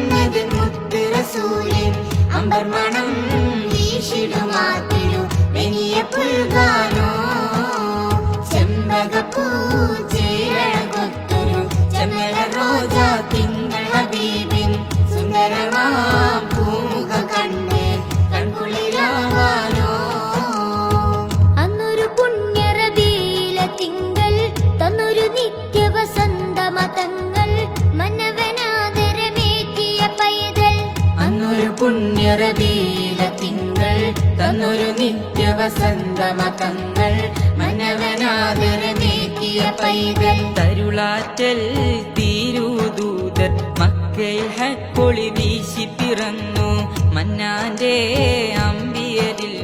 വന്നത് മുത്ത് റസൂലിൻ അമ്പർ മണം വീശിടുമാത്തിലു വെനിയ പുൽകാനോ ചെമ്പകപ്പൂ ചേരകൊത്തൊരു ചെമ്മല റോജ തിങ്കൾ ഹബീബിൻ സുന്ദരമാം പൂമുഖ കണ്ട് കൺകുളിരാവാനോ അന്നൊരു പുണ്യറബീല തിങ്കൾ തന്നൊരു നിത്യവസന്തമതങ്ങൾ മനവനാദരമേറ്റിയ പൈതൽ അന്നൊരു പുണ്യറബീല തിങ്കൾ തന്നൊരു നിത്യവസന്തമതങ്ങൾ മനവനാദരമേറ്റിയ പൈതൽ തരുളാറ്റൽ തീരുദൂതർ മക്കയിൽ ഹക്കൊളി വീശി പിറന്നു മന്നാന്റെ അമ്പിയരിൽ